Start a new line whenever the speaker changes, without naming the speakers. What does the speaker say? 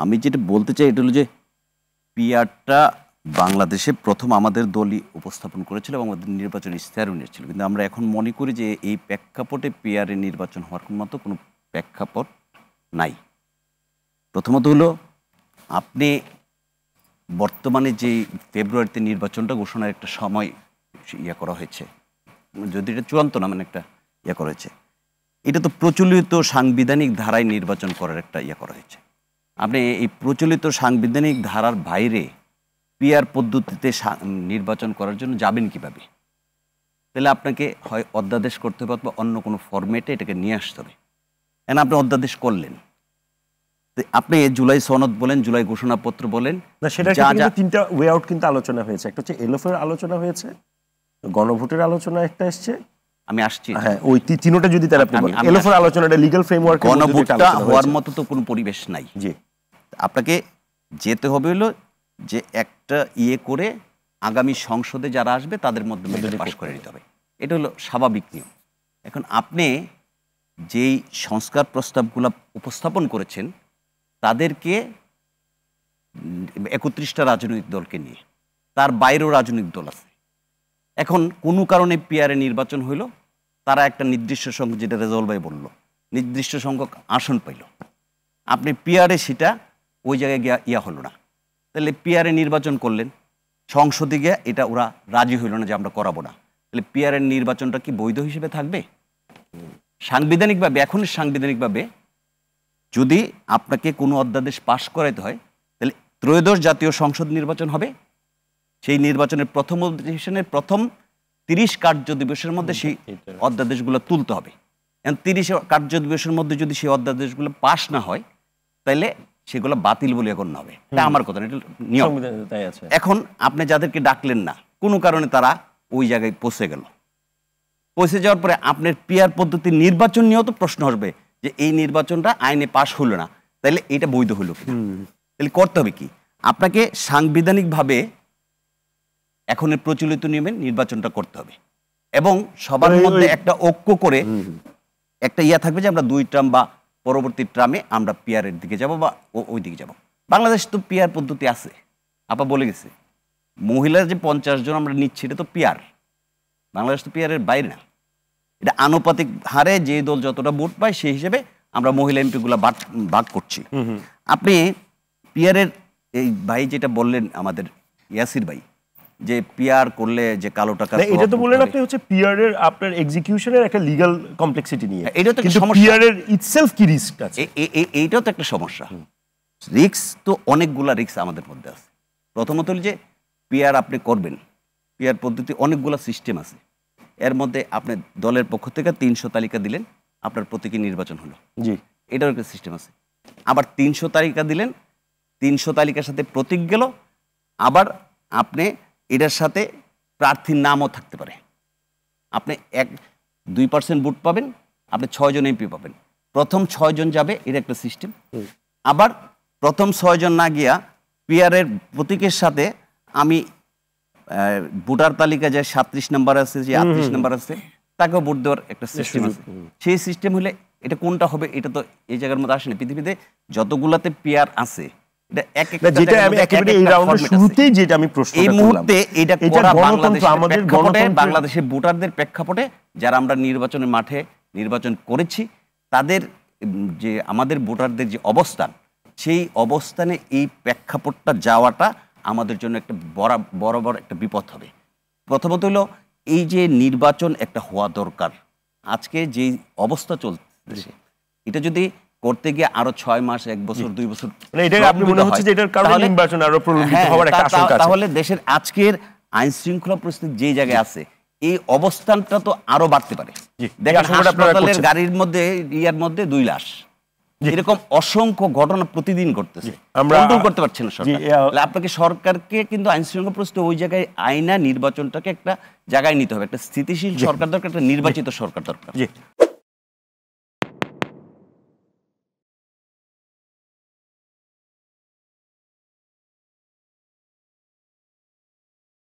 আমি যেটা বলতে চাই এটা হলো যে পিআরটা বাংলাদেশে প্রথম আমাদের দলই উপস্থাপন করেছিল এবং আমাদের নির্বাচন ইশতেহারও নিয়েছিল, কিন্তু আমরা এখন মনে করি যে এই প্রেক্ষাপটে পিআরে নির্বাচন হওয়ার মতো কোনো প্রেক্ষাপট নাই। প্রথমত হলো আপনি বর্তমানে যে ফেব্রুয়ারিতে নির্বাচনটা ঘোষণার একটা সময় করা হয়েছে, যদি এটা চূড়ান্ত না মানে একটা করা হয়েছে, এটা তো প্রচলিত সাংবিধানিক ধারায় নির্বাচন করার একটা করা হয়েছে। আপনি এই প্রচলিত সাংবিধানিক ধারার বাইরে পিআর পদ্ধতিতে নির্বাচন করার জন্য যাবেন কিভাবে? তাহলে আপনাকে হয় অধ্যাদেশ করতে হবে অথবা অন্য কোনো ফরম্যাটে এটাকে নিয়ে আসতে হবে। এখন আপনি অধ্যাদেশ করলেন, আপনি জুলাই সনদ বলেন, জুলাই ঘোষণাপত্র বলেন,
না সেটা তিনটা ওয়ে আউট কিন্তু আলোচনা হয়েছে। একটা হচ্ছে এলএফের আলোচনা হয়েছে, গণভোটের আলোচনা একটা এসছে,
আমি আসছি।
হ্যাঁ, ওই তিনটা যদি তারা এলএফের আলোচনাটা লিগ্যাল ফ্রেমওয়ার্ক,
গণভোটটা হওয়ার মতো তো কোনো পরিবেশ নাই।
জি,
আপনাকে যেতে হবে হলো যে একটা করে আগামী সংসদে যারা আসবে তাদের মধ্যে পাশ করে নিতে হবে, এটা হলো স্বাভাবিক নিয়ম। এখন আপনি যেই সংস্কার প্রস্তাবগুলো উপস্থাপন করেছেন তাদেরকে 31টা রাজনৈতিক দলকে নিয়ে, তার বাইরেও রাজনৈতিক দল আছে। এখন কোনো কারণে পিআরে নির্বাচন হইল, তারা একটা নির্দিষ্ট সংখ্যক, যেটা রেজাউল ভাই বলল, নির্দিষ্ট সংখ্যক আসন পাইল, আপনি পিআরে সেটা ওই জায়গায় গিয়া হলো না, তাহলে পিআরে নির্বাচন করলেন, সংসদে গিয়ে এটা ওরা রাজি হইল না যে আমরা করাবো না, তাহলে পিআরের নির্বাচনটা কি বৈধ হিসেবে থাকবে? সাংবিধানিকভাবে, এখন সাংবিধানিকভাবে যদি আপনাকে কোনো অধ্যাদেশ পাশ করাইতে হয় তাহলে ত্রয়োদশ জাতীয় সংসদ নির্বাচন হবে, সেই নির্বাচনের প্রথম অধিবেশনের প্রথম 30 কার্য দিবসের মধ্যে সেই অধ্যাদেশগুলো তুলতে হবে। এখন 30 কার্য দিবসের মধ্যে যদি সেই অধ্যাদেশগুলো পাশ না হয় তাহলে সেগুলো বাতিল বলে গণ্য হবে। এটা আমার কথা, এটা নিয়ম। এখন আপনি যাদেরকে ডাকলেন না, কোনো কারণে তারা ওই জায়গায় পৌঁছে গেল, পৌঁছে যাওয়ার পরে আপনার পিআর পদ্ধতি নির্বাচন নিয়েও তো প্রশ্ন আসবে যে এই নির্বাচনটা আইনে পাশ হলো না, তাহলে এটা বৈধ হলো কি? তাহলে করতে হবে কি? আপনাকে সাংবিধানিকভাবে এখনের প্রচলিত নিয়মে নির্বাচনটা করতে হবে এবং সবার মধ্যে একটা ঐক্য করে একটা থাকবে যে আমরা 2 টার্ম বা পরবর্তী ট্রামে আমরা পিআরের দিকে যাব বা ওই দিকে যাব। বাংলাদেশ তো পিআর পদ্ধতি আছে, আপা বলে গেছে, মহিলার যে 50 জন আমরা নিচ্ছি এটা তো পিআর, বাংলাদেশ তো পিআরের বাইরে না, এটা আনুপাতিক হারে যে দল যতটা ভোট পায় সেই হিসেবে আমরা মহিলা এমপিগুলো ভাগ করছি। আপনি পিআরের এই ভাই যেটা বললেন আমাদের ইয়াসির ভাই, যে পিআর করলে যে কালো টাকা,
এটা তো বললেন আপনি হচ্ছে পিআর এর আপনার এক্সিকিউশনের একটা লিগ্যাল কমপ্লেক্সিটি নিয়ে,
এটা তো
কিন্তু পিআর এর ইটসেলফ কি রিস্ক আছে?
এইটাও তো একটা সমস্যা। রিস্ক তো অনেকগুলা রিস্ক আমাদের মধ্যে আছে। প্রথমত হল যে পিআর আপনি করবেন, পিআর পদ্ধতি অনেকগুলা সিস্টেম আছে, এর মধ্যে আপনি দলের পক্ষ থেকে 300 তালিকা দিলেন, আপনার প্রতীকী নির্বাচন হলো, জি, এটার একটা সিস্টেম আছে। আবার 300 তালিকা দিলেন, 300 তালিকার সাথে প্রতীক গেল, আবার আপনি এটার সাথে প্রার্থীর নামও থাকতে পারে, আপনি 2% ভোট পাবেন, আপনি 6 জন এমপি পাবেন, প্রথম 6 জন যাবে, এটা একটা সিস্টেম। আবার প্রথম 6 জন না গিয়া পিআরের প্রতীকের সাথে আমি ভোটার তালিকা যে 37 নম্বর আছে, যে 38 নম্বর আছে, তাকেও ভোট দেওয়ার একটা সিস্টেম আছে। সেই সিস্টেম হলে এটা কোনটা হবে এটা তো এই জায়গার মধ্যে আসেনি। পৃথিবীতে যতগুলাতে পিআর আছে এটা বাংলাদেশের ভোটারদের প্রেক্ষাপটে যারা আমরা নির্বাচনের মাঠে নির্বাচন করেছি তাদের যে আমাদের ভোটারদের যে অবস্থান, সেই অবস্থানে এই প্রেক্ষাপটটা যাওয়াটা আমাদের জন্য একটা বরাবর একটা বিপদ হবে। প্রথমত হলো এই যে নির্বাচন একটা হওয়া দরকার, আজকে যে অবস্থা চলছে এটা যদি করতে গিয়ে আরো 6 মাস, 1 বছর, 2 বছর, তাহলে দেশের আজকের আইন শৃঙ্খলা পরিস্থিতি যে জায়গায় আছে এই অবস্থানটা তো আরো বাড়তে পারে। দেখেন হাসপাতালের গাড়ির মধ্যে মধ্যে 2 লাশ, এরকম অসংখ্য ঘটনা প্রতিদিন ঘটতেছে, কন্ট্রোল করতে পারছে না সরকার। আপনাকে সরকারকে কিন্তু আইন শৃঙ্খলা পরিস্থিতি ওই জায়গায় আইনা নির্বাচনটাকে একটা জায়গায় নিতে হবে, একটা স্থিতিশীল সরকার দরকার, একটা নির্বাচিত সরকার দরকার।